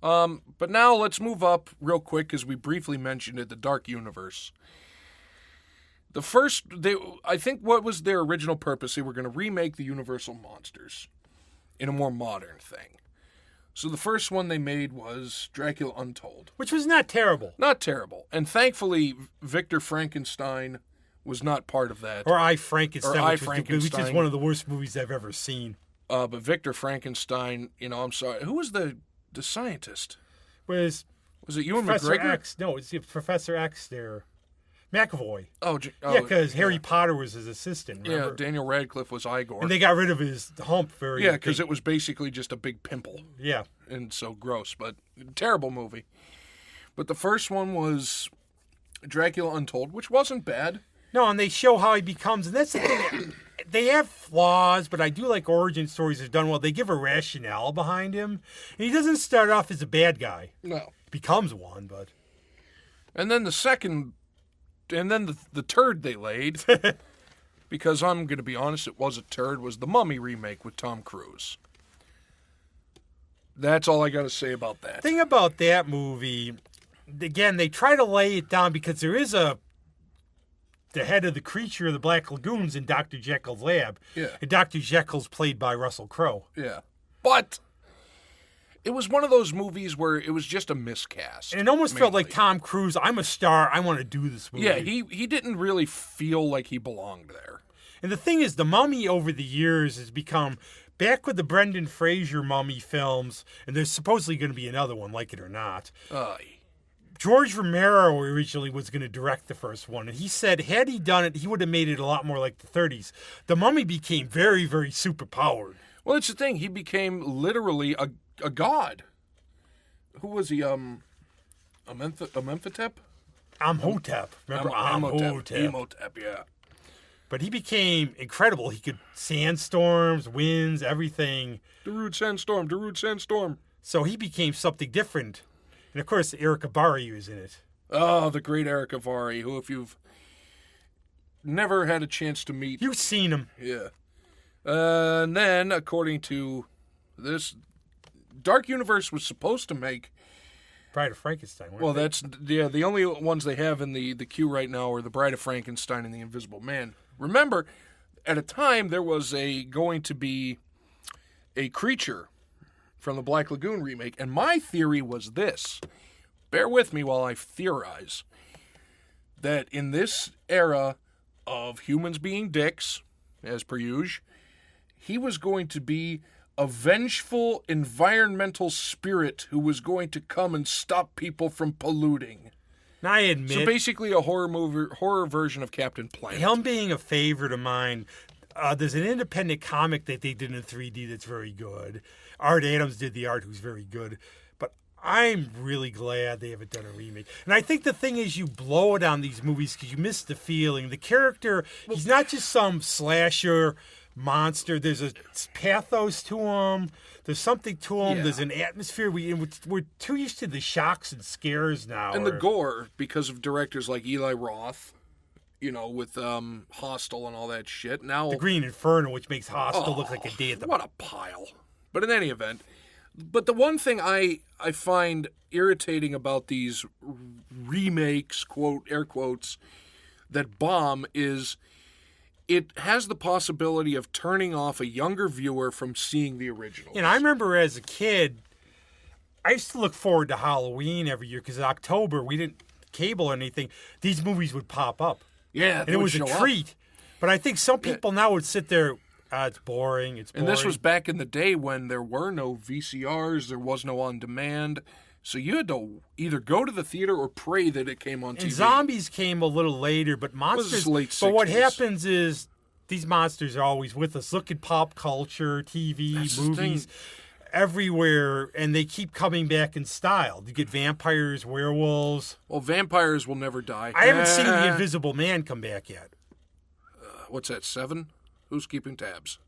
But now let's move up real quick, because we briefly mentioned it, the Dark Universe. The first, I think what was their original purpose, they were going to remake the Universal monsters in a more modern thing. So the first one they made was Dracula Untold. Which was not terrible. Not terrible. And thankfully, Victor Frankenstein was not part of that. Or I, Frankenstein, Or I, which Frankenstein. is one of the worst movies I've ever seen. But Victor Frankenstein, I'm sorry. Who was the scientist? Was it Ewan Professor McGregor? X? No, it's Professor X there. McAvoy. Oh, Yeah, because Harry Potter was his assistant, Yeah, remember? Daniel Radcliffe was Igor. And they got rid of his hump very... Yeah, because it was basically just a big pimple. Yeah. And so gross, but terrible movie. But the first one was Dracula Untold, which wasn't bad. No, and they show how he becomes... And that's the thing. They have flaws, but I do like origin stories that are done well. They give a rationale behind him. And he doesn't start off as a bad guy. No. He becomes one, but... And then the second... And then the turd they laid, because I'm going to be honest, it was a turd, was the Mummy remake with Tom Cruise. That's all I got to say about that. The thing about that movie, again, they try to lay it down because there is a the head of the creature of the Black Lagoons in Dr. Jekyll's lab. Yeah. And Dr. Jekyll's played by Russell Crowe. Yeah. But it was one of those movies where it was just a miscast. And it almost felt like mainly. Tom Cruise, I'm a star, I want to do this movie. Yeah, he didn't really feel like he belonged there. And the thing is, The Mummy over the years has become, back with the Brendan Fraser Mummy films, and there's supposedly going to be another one, like it or not. George Romero originally was going to direct the first one, and he said had he done it, he would have made it a lot more like the 30s. The Mummy became very, very superpowered. Well, it's the thing. He became literally a god. Who was he? Amenhotep? Amhotep. Remember Amhotep? Imhotep, yeah. But he became incredible. He could sandstorms, winds, everything. Darude Sandstorm. So he became something different. And of course, Eric Bari was in it. Oh, the great Eric Avari, who if you've never had a chance to meet... You've seen him. Yeah. And then, according to this, Dark Universe was supposed to make... Bride of Frankenstein. Well, that's... Yeah, the only ones they have in the queue right now are The Bride of Frankenstein and The Invisible Man. Remember, at a time, there was going to be a creature from the Black Lagoon remake, and my theory was this. Bear with me while I theorize. That in this era of humans being dicks, as per usual, he was going to be a vengeful environmental spirit who was going to come and stop people from polluting. Now, I admit... So basically a horror version of Captain Planet. Him being a favorite of mine, there's an independent comic that they did in 3D that's very good. Art Adams did the art, who's very good. But I'm really glad they haven't done a remake. And I think the thing is, you blow it on these movies because you miss the feeling. The character, he's not just some slasher monster. There's a pathos to him. There's something to him. Yeah. There's an atmosphere. We're too used to the shocks and scares now. And the gore, because of directors like Eli Roth, with Hostel and all that shit. Now the Green Inferno, which makes Hostel look like a day at the... What a pile. But in any event, but the one thing I find irritating about these remakes, quote, air quotes, that bomb is it has the possibility of turning off a younger viewer from seeing the originals. And I remember as a kid, I used to look forward to Halloween every year because in October, we didn't cable or anything. These movies would pop up. Yeah, and it was a treat. But I think some people now would sit there, it's boring, it's boring. And this was back in the day when there were no VCRs, there was no on-demand. So you had to either go to the theater or pray that it came on TV. And zombies came a little later, but monsters... It was late 60s. But what happens is these monsters are always with us. Look at pop culture, TV, movies, everywhere, and they keep coming back in style. You get vampires, werewolves. Well, vampires will never die. I haven't seen The Invisible Man come back yet. What's that, 7? Who's keeping tabs?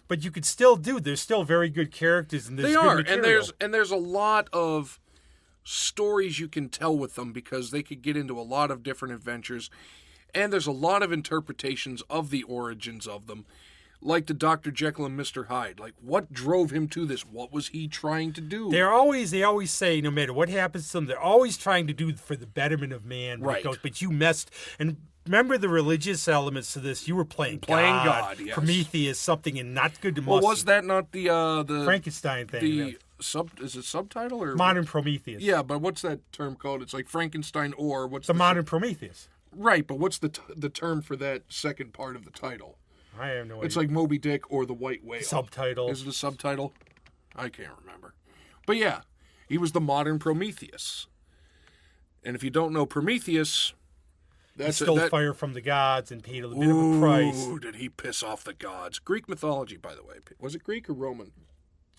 But you could still do. There's still very good characters, and there's they are, good material. and there's a lot of stories you can tell with them because they could get into a lot of different adventures, and there's a lot of interpretations of the origins of them, like the Dr. Jekyll and Mr. Hyde. Like, what drove him to this? What was he trying to do? They always say, no matter what happens to them, they're always trying to do for the betterment of man. Right. But you messed. And remember the religious elements to this. You were playing God, yes. Prometheus, something, and not good to Well, was that not the Frankenstein thing? Is it subtitle or Modern Prometheus? Yeah, but what's that term called? It's like Frankenstein or what's the modern Prometheus? Right, but what's the term for that second part of the title? I have no idea. It's like Moby Dick or the White Whale. Subtitle. Is it a subtitle? I can't remember. But yeah, he was the modern Prometheus. And if you don't know Prometheus, he stole fire from the gods and paid a bit of a price. Ooh, did he piss off the gods? Greek mythology, by the way. Was it Greek or Roman?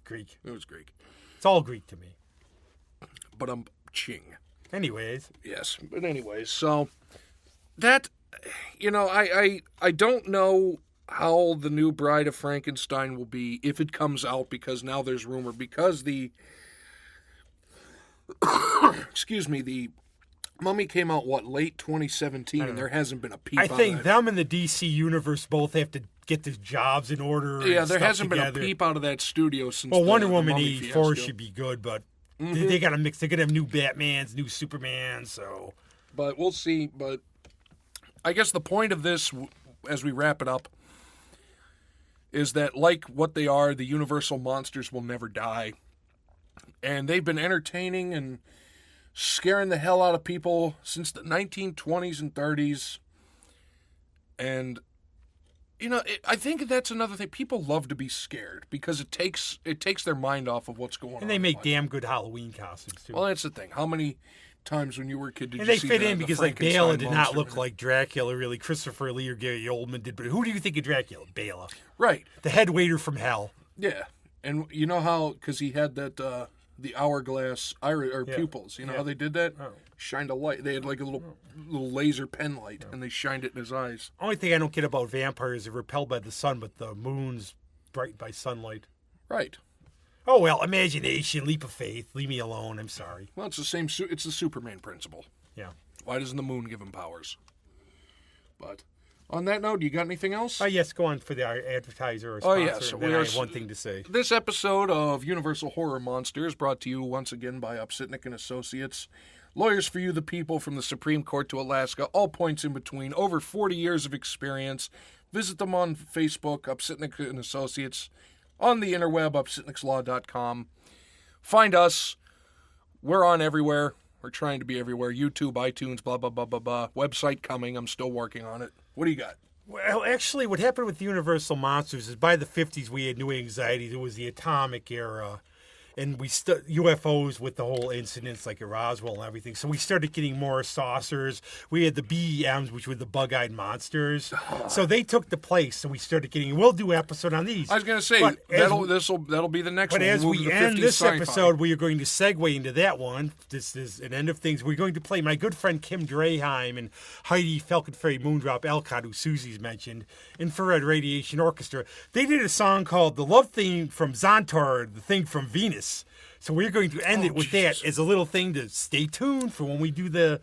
Greek. It was Greek. It's all Greek to me. But I'm ching. Anyways. Yes, but anyways, so that, I don't know how the new Bride of Frankenstein will be if it comes out, because now there's rumor, because the the Mummy came out, late 2017, and there hasn't been a peep. I think them and the DC Universe both have to get their jobs in order. Yeah, there hasn't been a peep out of that studio since. Well, Wonder Woman Mummy 84 fiasco. should be good, but they got to mix. They're gonna have new Batmans, new Supermans, so. But we'll see. But I guess the point of this, as we wrap it up, is that like what they are, the Universal monsters will never die. And they've been entertaining and scaring the hell out of people since the 1920s and 30s. And, I think that's another thing. People love to be scared because it takes their mind off of what's going on. And they make damn good Halloween costumes, too. Well, that's the thing. How many times when you were a kid did and you they see fit the in because, Frankenstein Bela did not monster? look like Dracula, really. Christopher Lee or Gary Oldman did. But who do you think of Dracula? Bela. Right. The head waiter from hell. Yeah. And you know how, because he had that, the hourglass pupils. You know how they did that? Oh. Shined a light. They had like a little laser pen light, and they shined it in his eyes. Only thing I don't get about vampires is they're repelled by the sun, but the moon's bright by sunlight. Right. Oh, well, imagination, leap of faith. Leave me alone. I'm sorry. Well, it's the same. It's the Superman principle. Yeah. Why doesn't the moon give him powers? But on that note, you got anything else? Yes, go on for the advertiser or sponsor. Yes. And then I have one thing to say. This episode of Universal Horror Monsters brought to you once again by Upsitnik and Associates. Lawyers for you, the people, from the Supreme Court to Alaska, all points in between, over 40 years of experience. Visit them on Facebook, Upsitnik and Associates, on the interweb, upsitnikslaw.com. Find us. We're on everywhere. We're trying to be everywhere. YouTube, iTunes, blah, blah, blah, blah, blah. Website coming. I'm still working on it. What do you got? Well, actually, what happened with Universal Monsters is by the 50s we had new anxiety. There was the atomic era. And we UFOs with the whole incidents like at Roswell and everything. So we started getting more saucers. We had the BEMs, which were the bug-eyed monsters. So they took the place. So we started getting. We'll do an episode on these. I was going to say that'll be the next one. But as We'll we end this episode, we are going to segue into that one. This is an end of things. We're going to play my good friend Kim Draheim and Heidi Falcon Fairy Moondrop Elcott, who Susie's mentioned, Infrared Radiation Orchestra. They did a song called "The Love Theme" from Zontar, the thing from Venus. So we're going to end it with that as a little thing to stay tuned for when we do the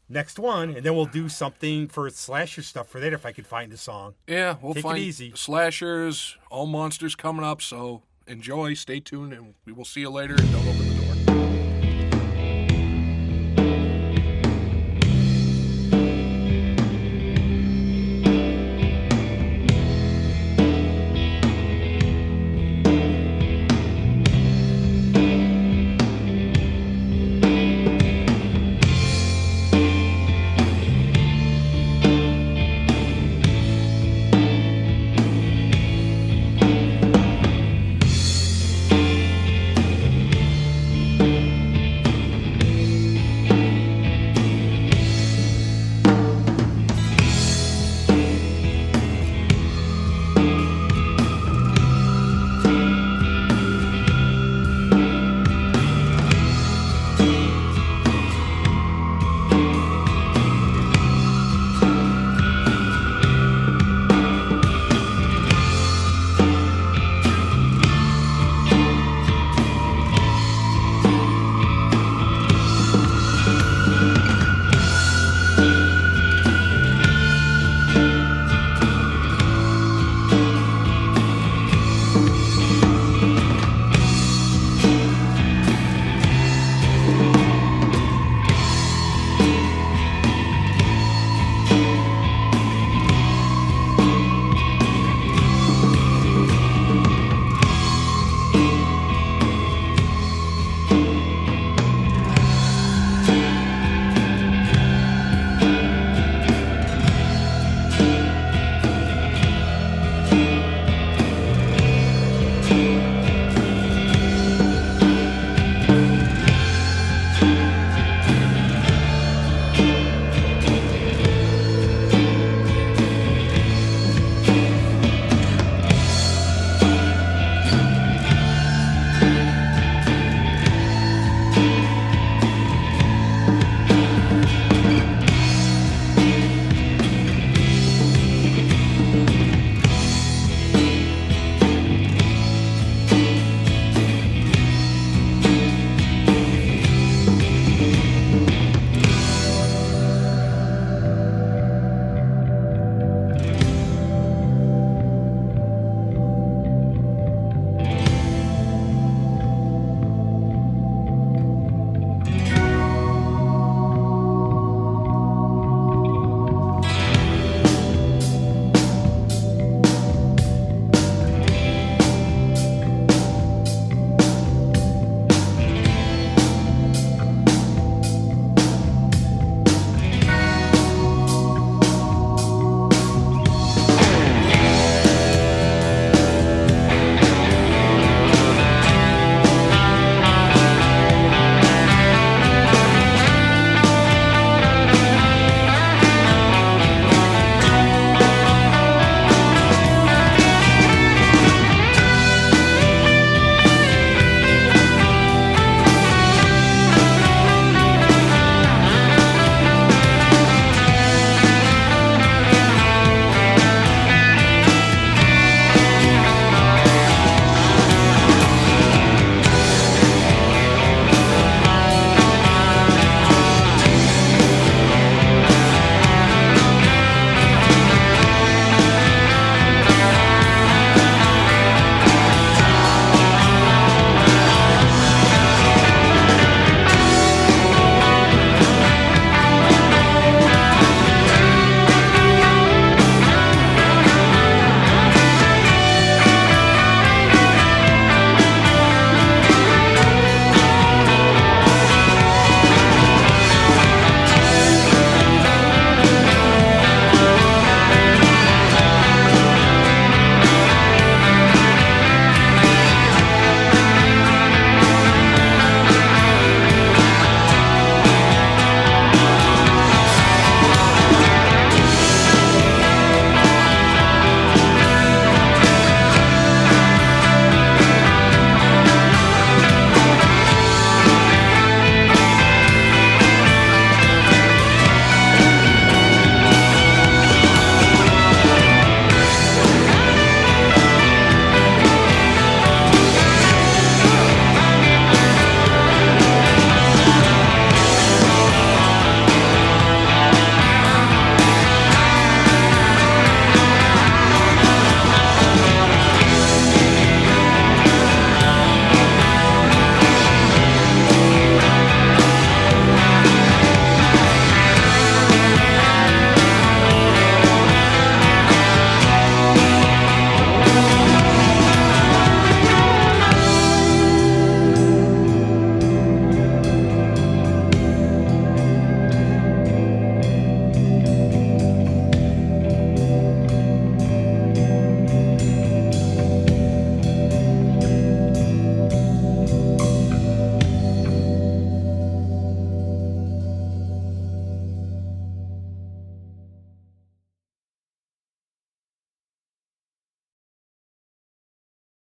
next one, and then we'll do something for slasher stuff for that if I could find a song. Yeah, we'll Take find it easy. slashers, all monsters coming up, so enjoy, stay tuned, and we will see you later. Don't open the